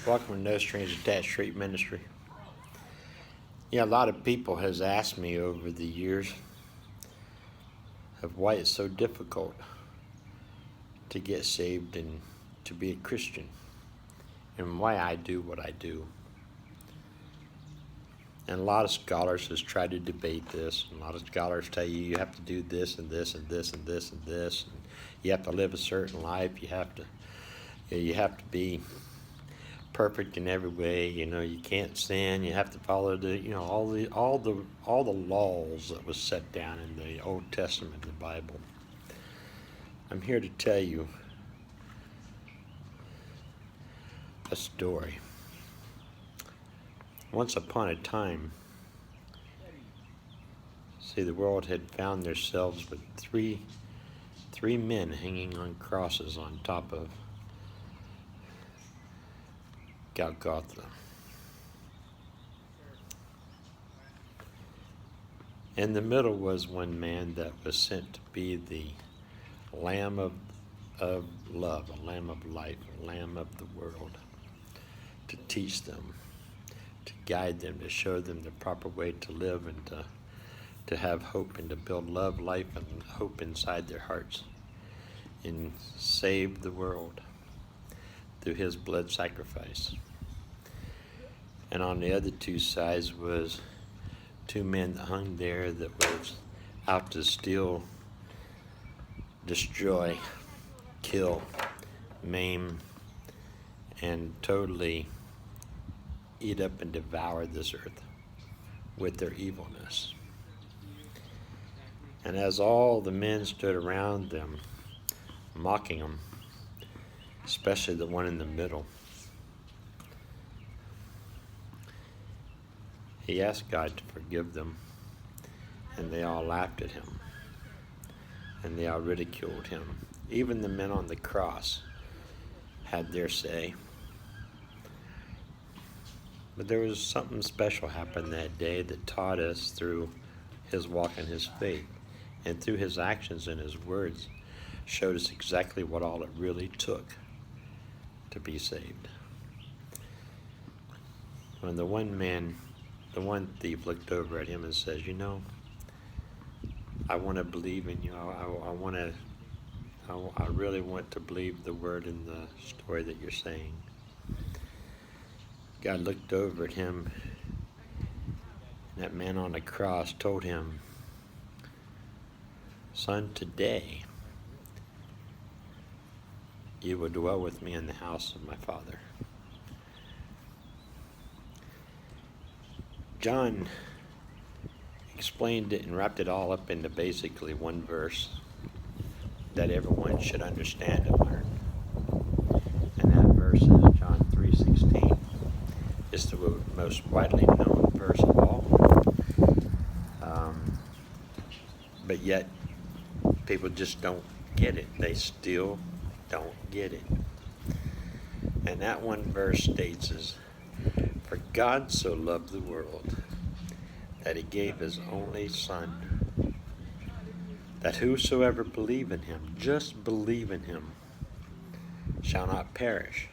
Welcome to No Strings Attached Street Ministry. Yeah, a lot of people has asked me over the years of why it's so difficult to get saved and to be a Christian, and why I do what I do. And a lot of scholars has tried to debate this. And a lot of scholars tell you have to do this and this and this and this and this. And you have to live a certain life. You have to be perfect in every way. You can't sin. You have to follow all the laws that was set down in the Old Testament, the Bible. I'm here to tell you a story. Once upon a time, the world had found themselves with three men hanging on crosses on top of Golgotha. In the middle was one man that was sent to be the Lamb of love, a Lamb of life, a Lamb of the world, to teach them, to guide them, to show them the proper way to live, and to have hope, and to build love, life, and hope inside their hearts, and save the world through his blood sacrifice. And on the other two sides was two men that hung there that was out to steal, destroy, kill, maim, and totally eat up and devour this earth with their evilness. And as all the men stood around them, mocking them, especially the one in the middle, he asked God to forgive them, and they all laughed at him, and they all ridiculed him. Even the men on the cross had their say. But there was something special happened that day that taught us through his walk and his faith, and through his actions and his words, showed us exactly what all it really took to be saved. When the one thief looked over at him and says, I want to believe in you. I really want to believe the word in the story that you're saying. God looked over at him, and that man on the cross told him, son, today you will dwell with me in the house of my Father. John explained it and wrapped it all up into basically one verse that everyone should understand and learn. And that verse is John 3:16. It's the most widely known verse of all. But yet, people just don't get it. They still don't get it. And that one verse states is, for God so loved the world that he gave his only Son, that whosoever believe in him, just believe in him, shall not perish,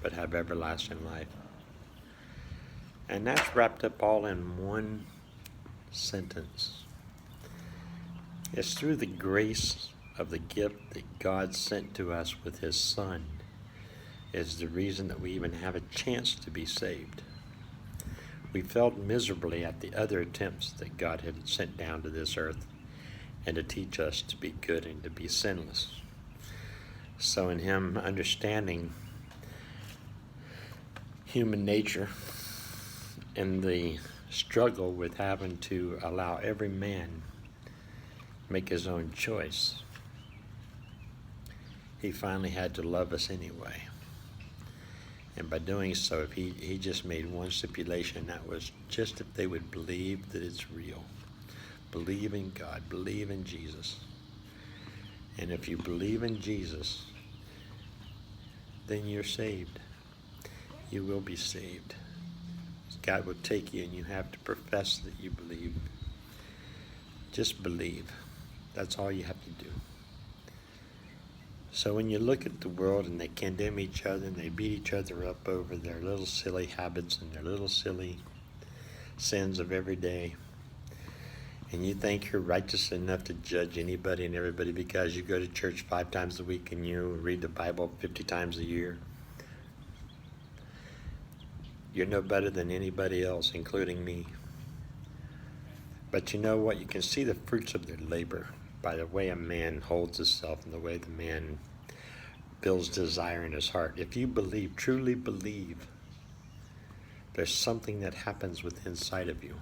but have everlasting life. And that's wrapped up all in one sentence. It's through the grace of the gift that God sent to us with his Son is the reason that we even have a chance to be saved. We failed miserably at the other attempts that God had sent down to this earth and to teach us to be good and to be sinless. So in him understanding human nature and the struggle with having to allow every man make his own choice, he finally had to love us anyway. And by doing so, he just made one stipulation, that was just if they would believe that it's real. Believe in God, believe in Jesus. And if you believe in Jesus, then you're saved. You will be saved. God will take you, and you have to profess that you believe. Just believe. That's all you have to do. So when you look at the world and they condemn each other and they beat each other up over their little silly habits and their little silly sins of every day, and you think you're righteous enough to judge anybody and everybody because you go to church 5 times a week and you read the Bible 50 times a year, you're no better than anybody else, including me. But you know what? You can see the fruits of their labor by the way a man holds himself and the way the man builds desire in his heart. If you believe, truly believe, there's something that happens within inside of you.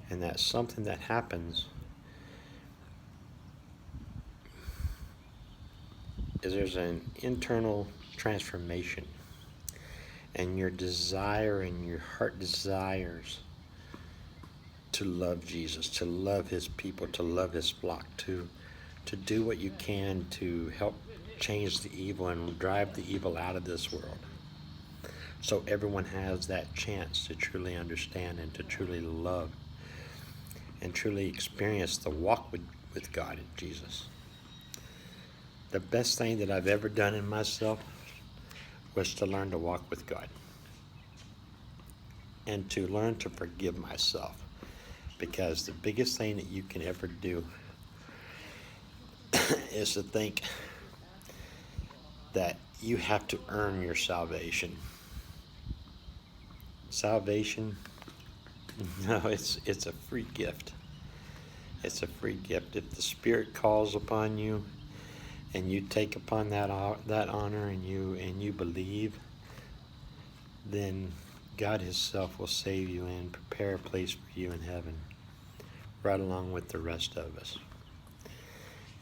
And that something that happens is there's an internal transformation. And your desire and your heart desires to love Jesus, to love his people, to love his flock, to do what you can to help change the evil and drive the evil out of this world. So everyone has that chance to truly understand and to truly love and truly experience the walk with God and Jesus. The best thing that I've ever done in myself was to learn to walk with God and to learn to forgive myself, because the biggest thing that you can ever do is to think that you have to earn your salvation. Salvation, no, it's a free gift. It's a free gift. If the Spirit calls upon you and you take upon that honor and you believe, then God himself will save you and prepare a place for you in heaven, right along with the rest of us.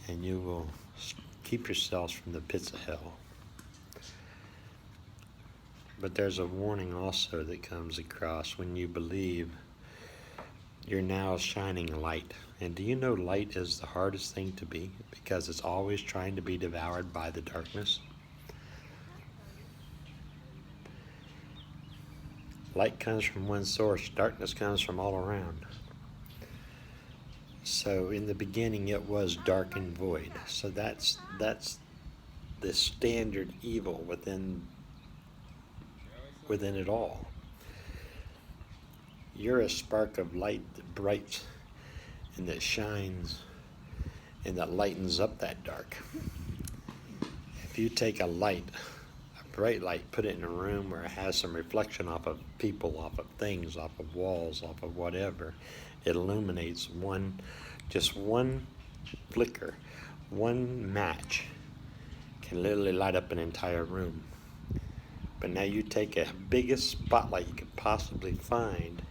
And you will keep yourselves from the pits of hell. But there's a warning also that comes across when you believe. You're now shining light. And do you know light is the hardest thing to be, because it's always trying to be devoured by the darkness? Light comes from one source, darkness comes from all around. So in the beginning it was dark and void. So that's the standard evil within it all. You're a spark of light that brights and that shines and that lightens up that dark. If you take a light, a bright light, put it in a room where it has some reflection off of people, off of things, off of walls, off of whatever, it illuminates just one flicker, one match can literally light up an entire room. But now you take a biggest spotlight you could possibly find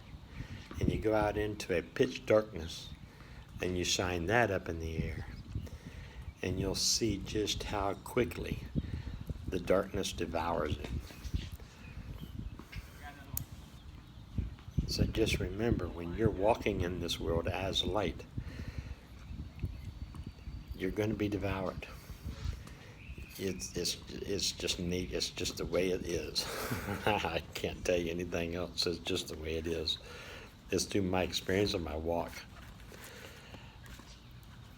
and you go out into a pitch darkness and you shine that up in the air, and you'll see just how quickly the darkness devours it. So just remember, when you're walking in this world as light, you're going to be devoured. It's just neat. It's just the way it is. I can't tell you anything else. It's just the way it is. It's through my experience of my walk.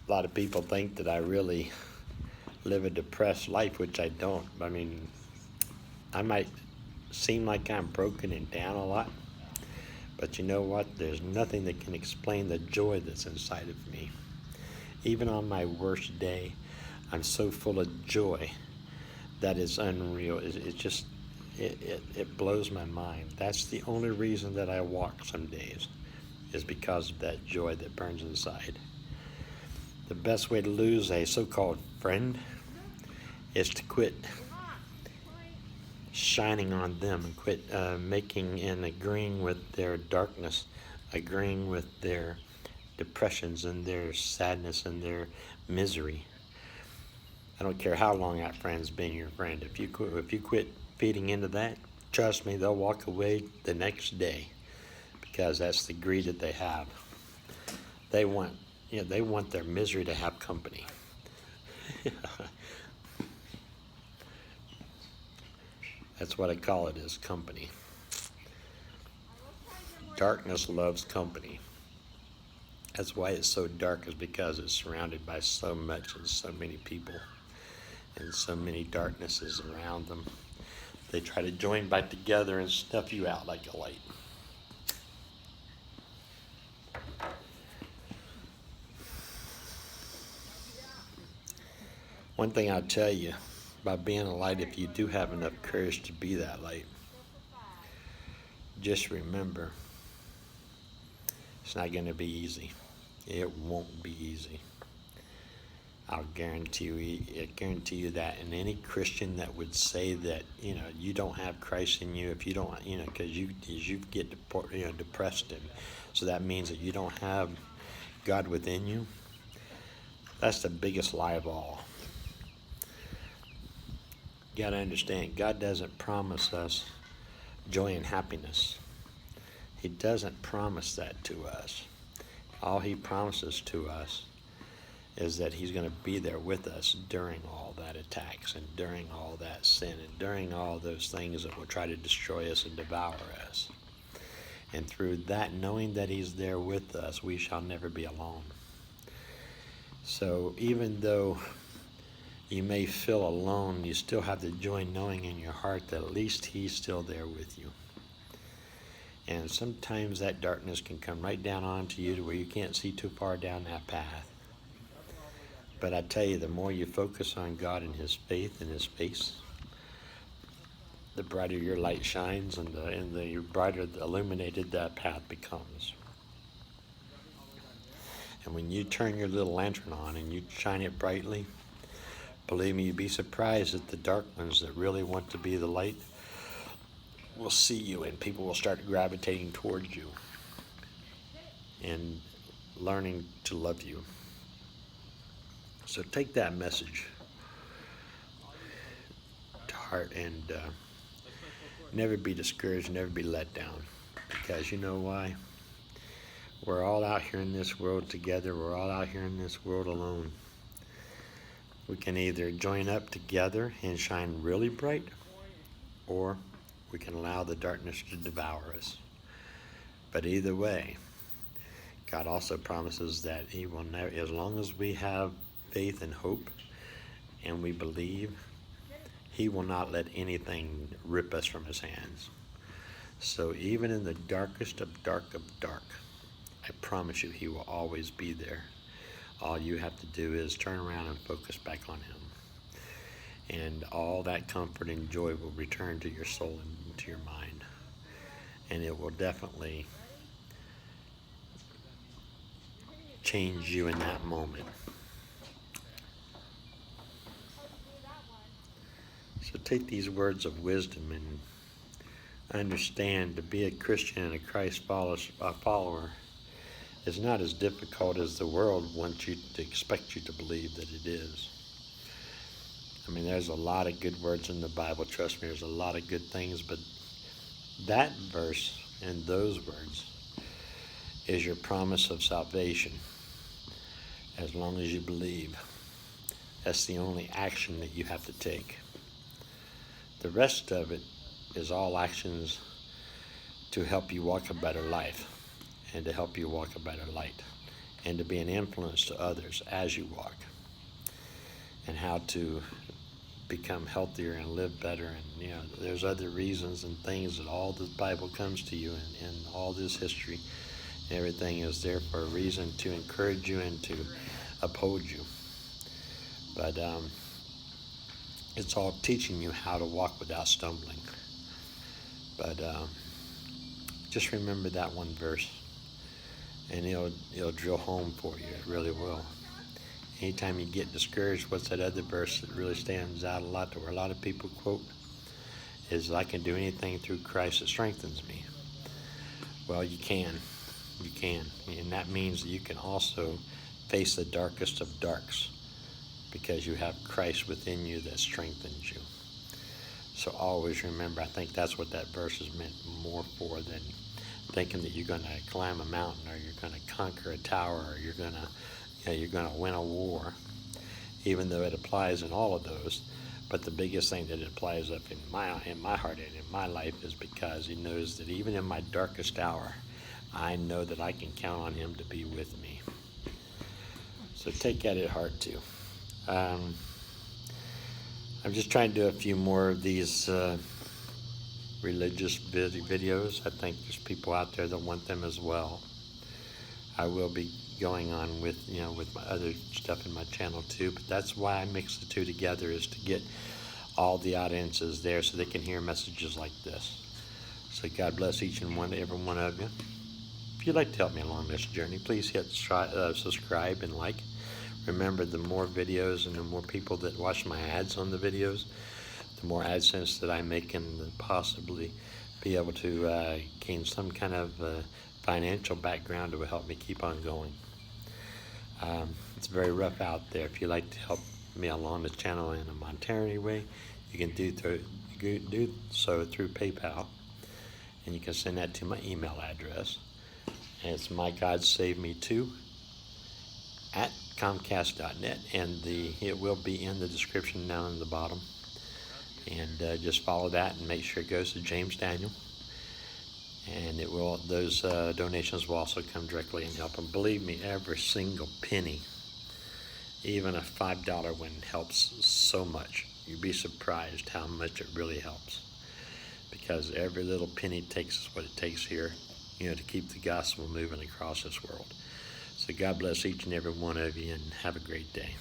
A lot of people think that I really live a depressed life, which I don't. I mean, I might seem like I'm broken and down a lot, but you know what? There's nothing that can explain the joy that's inside of me. Even on my worst day, I'm so full of joy that is unreal. It blows my mind. That's the only reason that I walk some days, is because of that joy that burns inside. The best way to lose a so-called friend is to quit shining on them and quit making and agreeing with their darkness, agreeing with their depressions and their sadness and their misery. I don't care how long that friend's been your friend. If you quit feeding into that, trust me, they'll walk away the next day, because that's the greed that they have. They want their misery to have company. That's what I call it, is company. Darkness loves company. That's why it's so dark, is because it's surrounded by so much and so many people. and so many darknesses around them. They try to join back together and snuff you out like a light. One thing I'll tell you, by being a light, if you do have enough courage to be that light, just remember, it's not going to be easy. It won't be easy. I guarantee you that. And any Christian that would say that, you don't have Christ in you, if you don't, because you get depressed, and so that means that you don't have God within you. That's the biggest lie of all. You got to understand, God doesn't promise us joy and happiness. He doesn't promise that to us. All he promises to us is that he's going to be there with us during all that attacks and during all that sin and during all those things that will try to destroy us and devour us. And through that, knowing that he's there with us, we shall never be alone. So even though you may feel alone, you still have the joy knowing in your heart that at least he's still there with you. And sometimes that darkness can come right down onto you to where you can't see too far down that path. But I tell you, the more you focus on God and his faith and his face, the brighter your light shines, and the brighter illuminated that path becomes. And when you turn your little lantern on and you shine it brightly, believe me, you'd be surprised that the dark ones that really want to be the light will see you, and people will start gravitating towards you and learning to love you. So take that message to heart, and never be discouraged, never be let down, because you know why? We're all out here in this world together. We're all out here in this world alone. We can either join up together and shine really bright, or we can allow the darkness to devour us. But either way, God also promises that he will never, as long as we have faith and hope and we believe, he will not let anything rip us from his hands. So even in the darkest of dark, I promise you he will always be there. All you have to do is turn around and focus back on him. And all that comfort and joy will return to your soul and to your mind. And it will definitely change you in that moment. So take these words of wisdom and understand, to be a Christian and a Christ follower is not as difficult as the world wants you to expect you to believe that it is. I mean, there's a lot of good words in the Bible. Trust me, there's a lot of good things, but that verse and those words is your promise of salvation. As long as you believe, that's the only action that you have to take. The rest of it is all actions to help you walk a better life and to help you walk a better light and to be an influence to others as you walk, and how to become healthier and live better. And there's other reasons and things that all the Bible comes to you, and all this history, everything is there for a reason, to encourage you and to uphold you. But it's all teaching you how to walk without stumbling. But just remember that one verse, and it'll drill home for you. It really will. Anytime you get discouraged, what's that other verse that really stands out a lot, to where a lot of people quote, is, I can do anything through Christ that strengthens me. Well, you can. You can. And that means that you can also face the darkest of darks, because you have Christ within you that strengthens you. So always remember, I think that's what that verse is meant more for than thinking that you're going to climb a mountain, or you're going to conquer a tower, or you're going to win a war, even though it applies in all of those. But the biggest thing that it applies up in my heart and in my life is because he knows that even in my darkest hour, I know that I can count on him to be with me. So take that at heart too. I'm just trying to do a few more of these religious videos. I think there's people out there that want them as well. I will be going on with with my other stuff in my channel too, but that's why I mix the two together, is to get all the audiences there so they can hear messages like this. So God bless each and every one of you. If you'd like to help me along this journey, please hit subscribe and like. Remember, the more videos and the more people that watch my ads on the videos, the more AdSense that I make, and possibly be able to gain some kind of financial background that will help me keep on going. It's very rough out there. If you'd like to help me along the channel in a monetary way, you can do so through PayPal, and you can send that to my email address. And it's mygodsaveme2@comcast.net, and it will be in the description down in the bottom. And just follow that and make sure it goes to James Daniel. And those donations will also come directly and help them. Believe me, every single penny, even a $5 one, helps so much. You'd be surprised how much it really helps, because every little penny takes what it takes here, to keep the gospel moving across this world. So God bless each and every one of you, and have a great day.